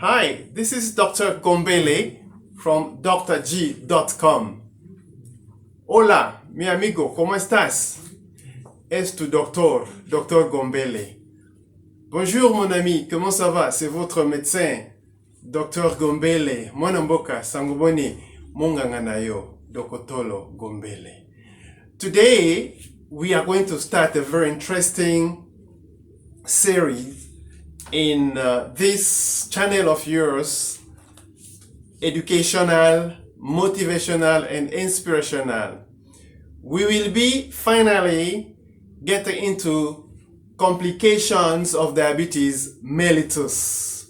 Hi, this is Dr. Gombele from drg.com. Hola, mi amigo, ¿cómo estás? Es tu docteur, Dr. Gombele. Bonjour mon ami, comment ça va? C'est votre médecin, Dr. Gombele. Mwanamboka, sanguboni, monganganayo, Dokotolo Gombele. Today, we are going to start a very interesting series in this channel of yours, educational, motivational, and inspirational. We will be finally getting into complications of diabetes mellitus.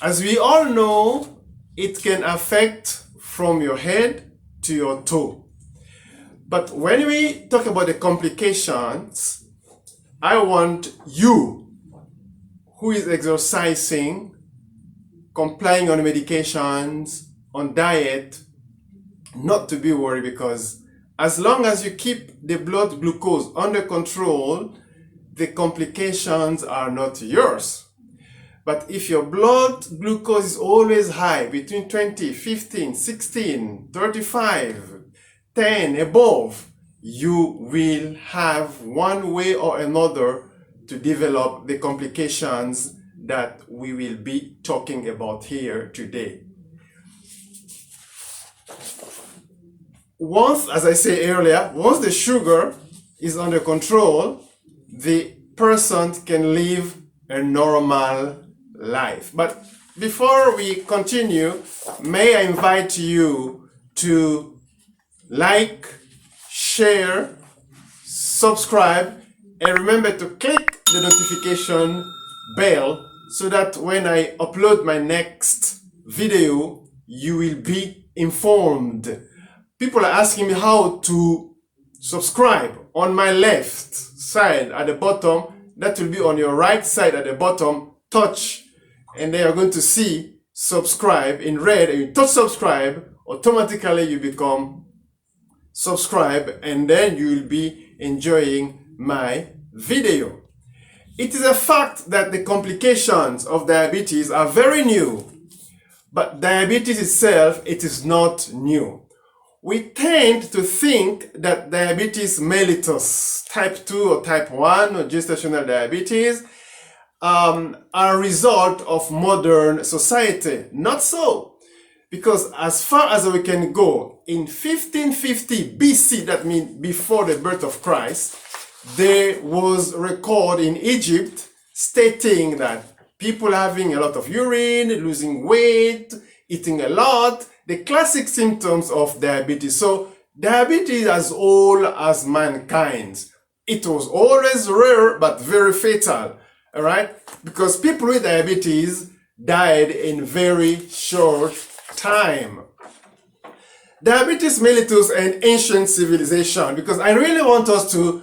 As we all know, it can affect from your head to your toe. But when we talk about the complications, I want you who is exercising, complying on medications, on diet, not to be worried, because as long as you keep the blood glucose under control, the complications are not yours. But if your blood glucose is always high, between 20, 15, 16, 35, 10, above, you will have one way or another to develop the complications that we will be talking about here today. Once, as I said earlier, once the sugar is under control, the person can live a normal life. But before we continue, may I invite you to like, share, subscribe, and remember to click the notification bell so that when I upload my next video, you will be informed. People are asking me how to subscribe. On my left side at the bottom, that will be on your right side at the bottom, touch, and then you're going to see subscribe in red, and you touch subscribe, automatically you become subscribe, and then you will be enjoying my video. It is a fact that the complications of diabetes are very new, but diabetes itself, it is not new. We tend to think that diabetes mellitus, type 2 or type 1 or gestational diabetes, are a result of modern society. Not so. Because as far as we can go, in 1550 BC, that means before the birth of Christ, there was a record in Egypt stating that people having a lot of urine, losing weight, eating a lot, the classic symptoms of diabetes. So diabetes as old as mankind. It was always rare but very fatal, all right? Because people with diabetes died in very short time. Diabetes mellitus and ancient civilization, because I really want us to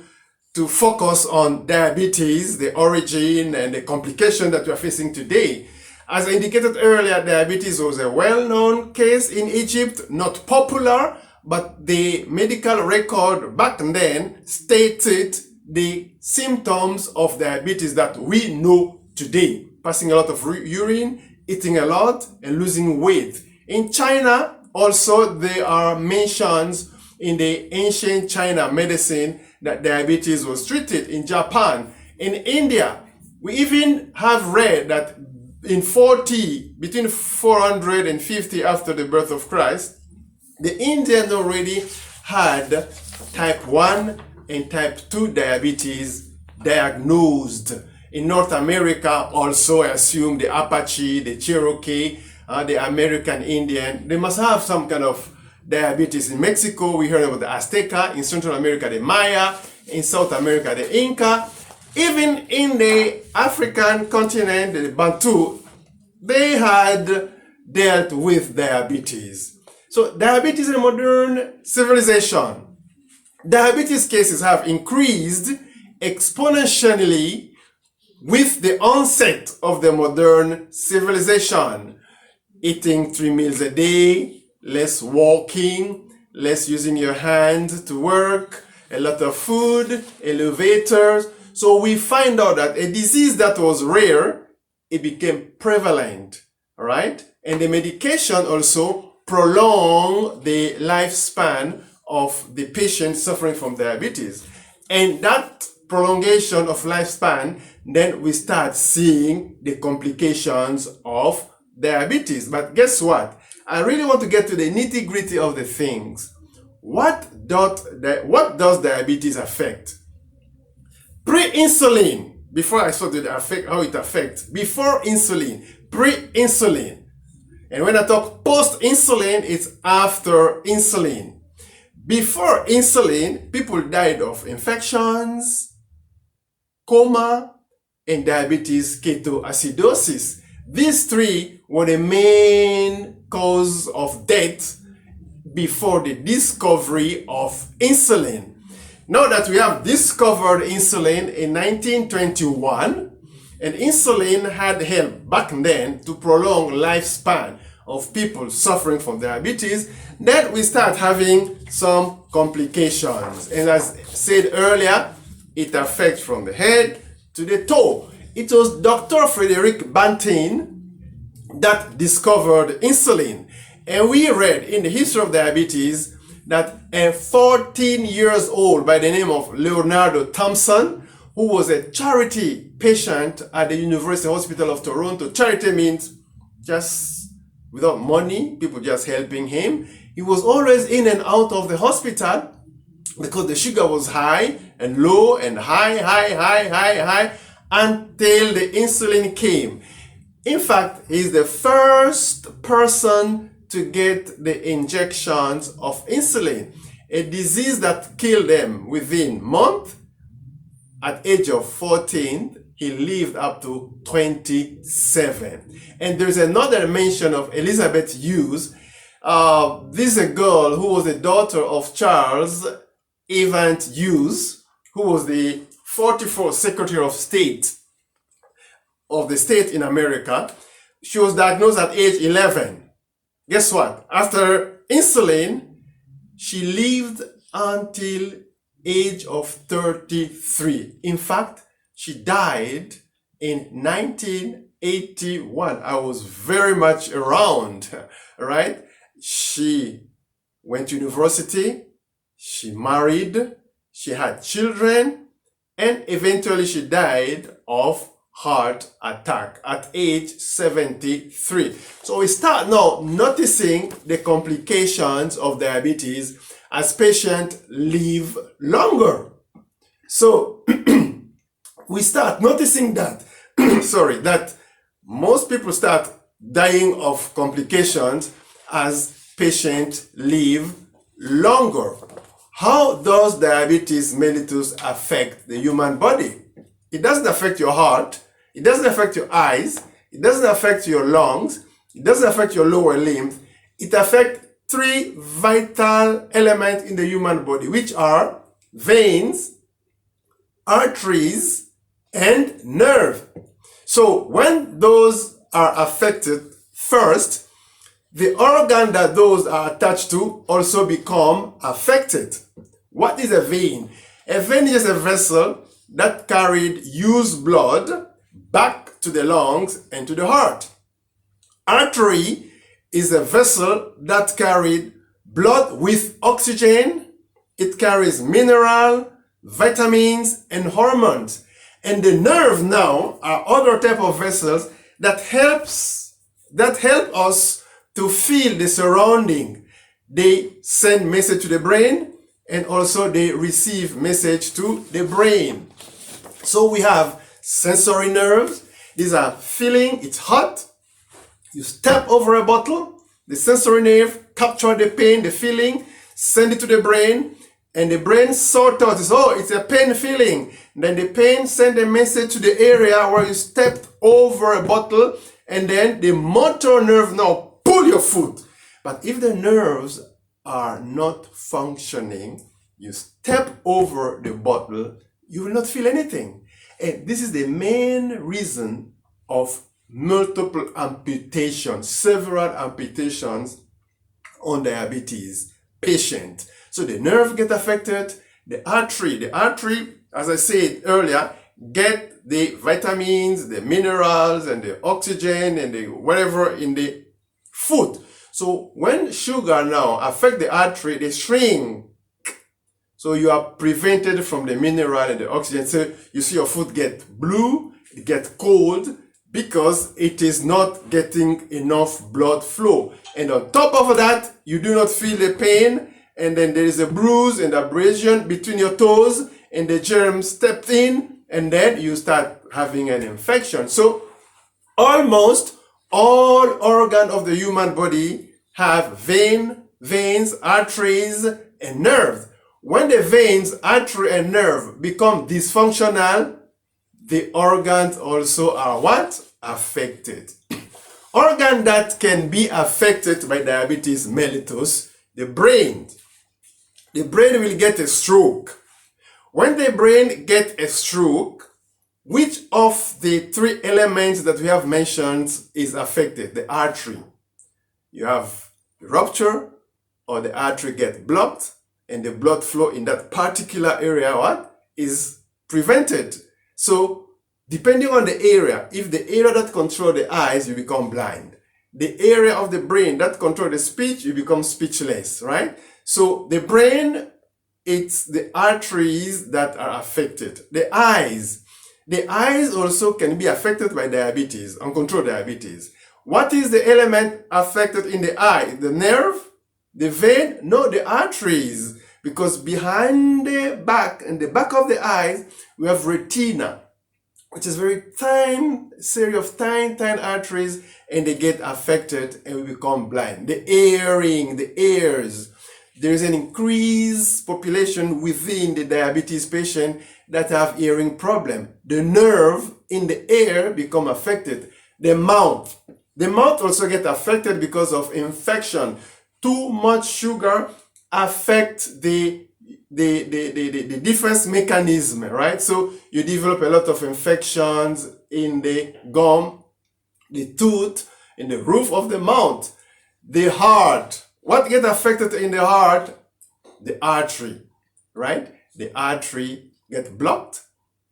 focus on diabetes, the origin and the complication that we are facing today. As I indicated earlier, diabetes was a well-known case in Egypt, not popular, but the medical record back then stated the symptoms of diabetes that we know today. Passing a lot of urine, eating a lot, and losing weight. In China, also, there are mentions in the ancient China medicine that diabetes was treated. In Japan, in India, we even have read that between 450 after the birth of Christ, the Indians already had type 1 and type 2 diabetes diagnosed. In North America, also, I assume the Apache, the Cherokee, the American Indian, they must have some kind of diabetes. In Mexico, we heard about the Azteca. In Central America, the Maya. In South America, the Inca. Even in the African continent, the Bantu, they had dealt with diabetes. So diabetes in modern civilization. Diabetes cases have increased exponentially with the onset of the modern civilization. Eating 3 meals a day, less walking, less using your hands to work, a lot of food, elevators. So we find out that a disease that was rare, it became prevalent. all right? And the medication also prolong the lifespan of the patient suffering from diabetes. And that prolongation of lifespan, then we start seeing the complications of diabetes. But guess what? I really want to get to the nitty-gritty of the things. What does diabetes affect? Pre-insulin, before I saw how it affects, before insulin, pre-insulin. And when I talk post-insulin, it's after insulin. Before insulin, people died of infections, coma, and diabetes ketoacidosis. These three were the main cause of death before the discovery of insulin. Now that we have discovered insulin in 1921, and insulin had helped back then to prolong lifespan of people suffering from diabetes, then we start having some complications. And as said earlier, it affects from the head to the toe. It was Dr. Frederick Banting that discovered insulin. And we read in the history of diabetes that a 14 years old by the name of Leonardo Thompson, who was a charity patient at the University Hospital of Toronto. Charity means just without money, people just helping him. He was always in and out of the hospital because the sugar was high and low and high until the insulin came. In fact, he's the first person to get the injections of insulin, a disease that killed them within months. At age of 14, he lived up to 27. And there's another mention of Elizabeth Hughes. This is a girl who was the daughter of Charles Evans Hughes, who was the 44th Secretary of State of the state in America. She was diagnosed at age 11. Guess what? After insulin, she lived until age of 33. In fact, she died in 1981. I was very much around, right? She went to university, she married, she had children, and eventually she died of heart attack at age 73. So we start now noticing the complications of diabetes as patients live longer. So we start noticing that, that most people start dying of complications as patients live longer. How does diabetes mellitus affect the human body? It doesn't affect your heart. It doesn't affect your eyes. It doesn't affect your lungs. It doesn't affect your lower limbs. It affects three vital elements in the human body, which are veins, arteries, and nerve. So when those are affected, first, the organ that those are attached to also become affected. What is a vein? A vein is a vessel that carried used blood back to the lungs and to the heart. Artery is a vessel that carried blood with oxygen. It carries mineral, vitamins, and hormones. And the nerve now are other type of vessels that help us to feel the surrounding. They send message to the brain, and also they receive message to the brain. So we have sensory nerves. These are feeling, it's hot. You step over a bottle, the sensory nerve capture the pain, the feeling, send it to the brain, and the brain sort out, it's a pain feeling. Then the pain send a message to the area where you stepped over a bottle, and then the motor nerve now pull your foot. But if the nerves are not functioning, you step over the bottle, you will not feel anything. And this is the main reason of multiple amputations, several amputations on diabetes patient. So the nerve get affected, the artery, as I said earlier, get the vitamins, the minerals, and the oxygen, and the whatever in the food. So when sugar now affect the artery, they shrink. So you are prevented from the mineral and the oxygen. So you see your food get blue, it get cold, because it is not getting enough blood flow. And on top of that, you do not feel the pain, and then there is a bruise and abrasion between your toes, and the germs stepped in, and then you start having an infection. So almost all organs of the human body have veins, arteries, and nerves. When the veins, artery, and nerve become dysfunctional, the organs also are what? Affected. Organ that can be affected by diabetes mellitus, the brain. The brain will get a stroke. When the brain gets a stroke, which of the three elements that we have mentioned is affected? The artery. You have rupture, or the artery gets blocked, and the blood flow in that particular area what is prevented. So depending on the area, if the area that controls the eyes, you become blind. The area of the brain that controls the speech, you become speechless, right? So the brain, it's the arteries that are affected. The eyes also can be affected by diabetes, uncontrolled diabetes. What is the element affected in the eye? The nerve? The vein? No, the arteries. Because behind the back, in the back of the eyes, we have retina, which is very tiny series of tiny arteries, and they get affected and we become blind. The hearing, the ears. There is an increased population within the diabetes patient that have hearing problem. The nerve in the ear become affected. The mouth also get affected because of infection. Too much sugar affect the defense mechanism, right? So you develop a lot of infections in the gum, the tooth, in the roof of the mouth. The heart. What gets affected in the heart? The artery, right? The artery gets blocked,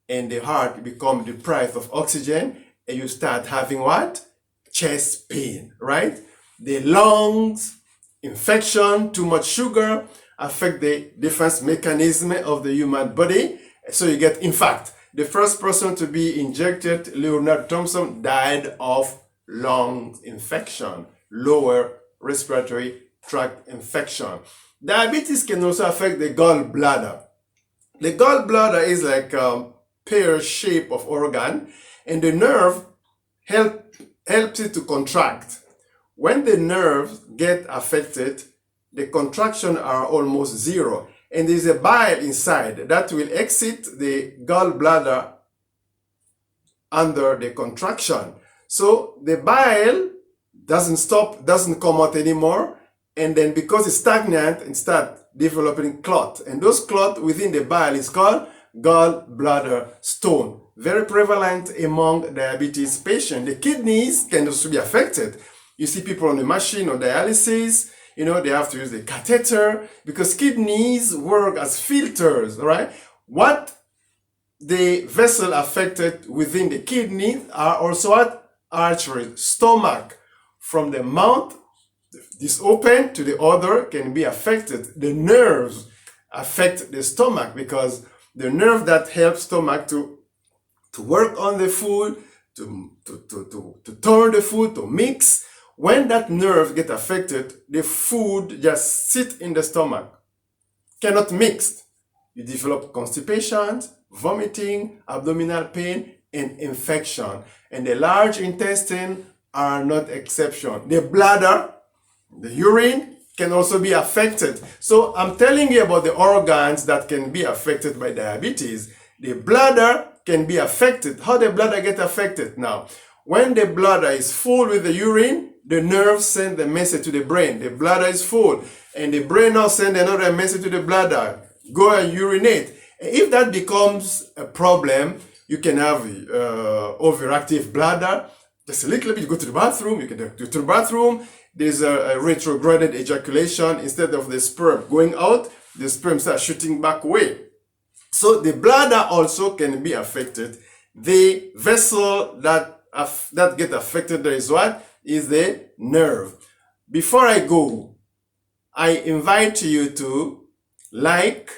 and the heart becomes deprived of oxygen, and you start having what? Chest pain, right? The lungs, infection, too much sugar affect the defense mechanism of the human body. So you get, in fact, the first person to be injected, Leonard Thompson, died of lung infection, lower respiratory tract infection. Diabetes can also affect the gallbladder. The gallbladder is like a pear shape of organ, and the nerve helps it to contract. When the nerves get affected, the contraction are almost zero, and there is a bile inside that will exit the gallbladder under the contraction. So the bile doesn't come out anymore, and then because it's stagnant, it starts developing clot, and those clot within the bile is called gallbladder stone. Very prevalent among diabetes patients. The kidneys can also be affected. You see people on the machine or dialysis, they have to use the catheter because kidneys work as filters, right? What the vessel affected within the kidney are also what? Arteries. Stomach. From the mouth, this open to the other can be affected. The nerves affect the stomach because the nerve that helps stomach to work on the food, to turn the food, to mix. When that nerve gets affected, the food just sits in the stomach, cannot mix. You develop constipation, vomiting, abdominal pain, and infection. And the large intestine are not exception. The bladder, the urine can also be affected. So I'm telling you about the organs that can be affected by diabetes. The bladder can be affected. How the bladder get affected now? When the bladder is full with the urine, the nerves send the message to the brain. The bladder is full, and the brain now send another message to the bladder. Go and urinate. And if that becomes a problem, you can have overactive bladder. Just a little bit, you go to the bathroom, you can go to the bathroom. There's a retrograded ejaculation. Instead of the sperm going out, the sperm starts shooting back away. So the bladder also can be affected, The vessel that get affected there is what? Is the nerve. Before I go, I invite you to like,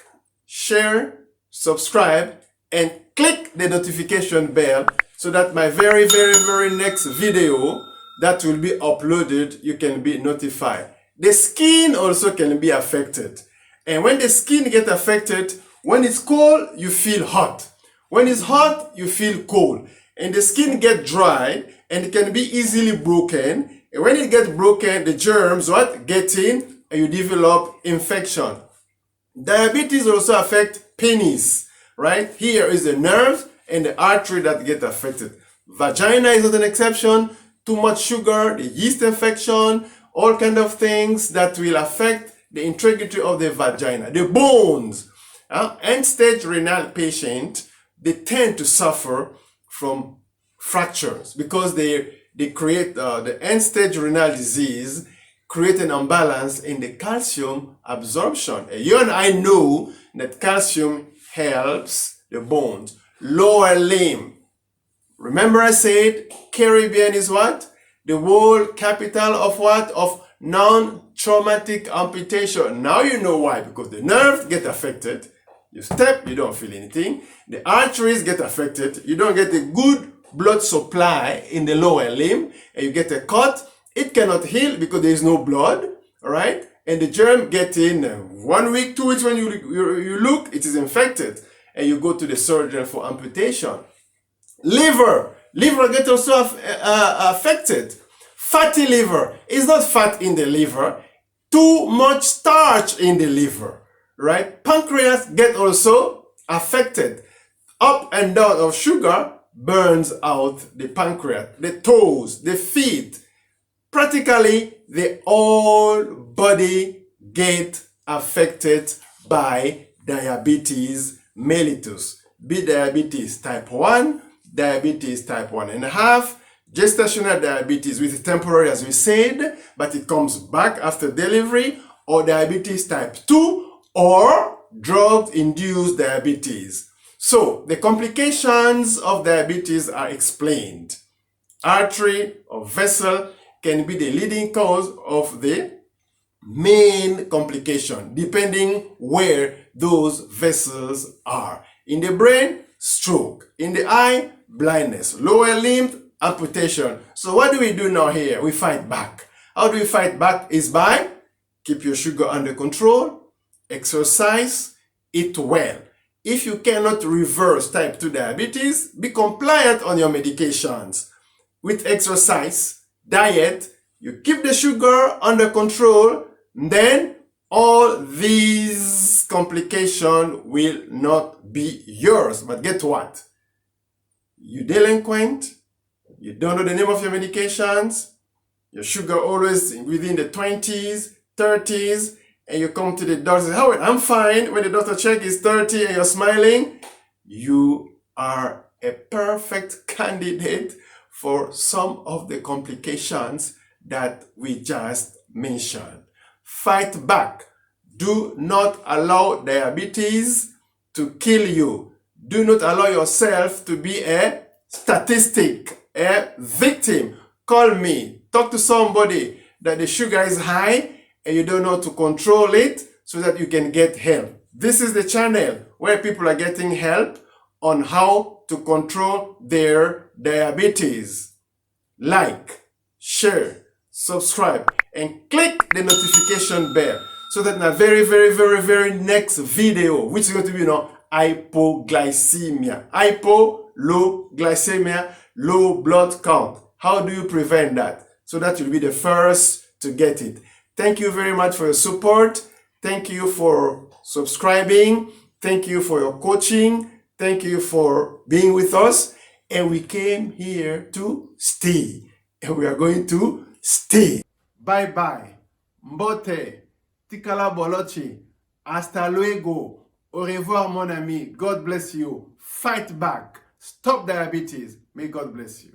share, subscribe, and click the notification bell so that my very next video that will be uploaded, you can be notified. The skin also can be affected. And when the skin gets affected, when it's cold, you feel hot. When it's hot, you feel cold. And the skin gets dry and it can be easily broken. And when it gets broken, the germs get in and you develop infection. Diabetes also affects penis, right? Here is the nerve and the artery that get affected. Vagina is not an exception. Too much sugar, the yeast infection, all kind of things that will affect the integrity of the vagina. The bones. End-stage renal patient, they tend to suffer from fractures because they create the end-stage renal disease, create an imbalance in the calcium absorption. And you and I know that calcium helps the bones. Lower limb. Remember I said Caribbean is what? The world capital of what? Of non-traumatic amputation. Now you know why. Because the nerves get affected. You step, you don't feel anything. The arteries get affected. You don't get a good blood supply in the lower limb. And you get a cut. It cannot heal because there is no blood. Alright? And the germ get in 1 week, 2 weeks when you look, it is infected. And you go to the surgeon for amputation. Liver gets also affected. Fatty liver is not fat in the liver. Too much starch in the liver, right? Pancreas get also affected. Up and down of sugar burns out the pancreas. The toes, the feet, practically the whole body get affected by diabetes mellitus. Be diabetes type 1, diabetes type 1.5, gestational diabetes with temporary, as we said, but it comes back after delivery, or diabetes type 2, or drug-induced diabetes. So, the complications of diabetes are explained. Artery or vessel can be the leading cause of the main complication, depending where those vessels are. In the brain, stroke. In the eye, blindness. Lower limb, amputation. So what do we do now here? We fight back. How do we fight back? Is by keep your sugar under control, exercise, eat well. If you cannot reverse type 2 diabetes, be compliant on your medications. With exercise, diet, you keep the sugar under control, then all these complications will not be yours. But get what? You delinquent, you don't know the name of your medications, your sugar always within the 20s, 30s, and you come to the doctor and say, oh, I'm fine. When the doctor checks is 30 and you're smiling, you are a perfect candidate for some of the complications that we just mentioned. Fight back. Do not allow diabetes to kill you. Do not allow yourself to be a statistic, a victim. Call me. Talk to somebody that the sugar is high and you don't know how to control it so that you can get help. This is the channel where people are getting help on how to control their diabetes. Like, share, subscribe, and click the notification bell so that in a very next video, which is going to be, hypoglycemia. Hypo, low glycemia, low blood count. How do you prevent that? So that you'll be the first to get it. Thank you very much for your support. Thank you for subscribing. Thank you for your coaching. Thank you for being with us. And we came here to stay. And we are going to stay. Bye-bye. Mbote. Tikala bolochi. Hasta luego. Au revoir, mon ami. God bless you. Fight back. Stop diabetes. May God bless you.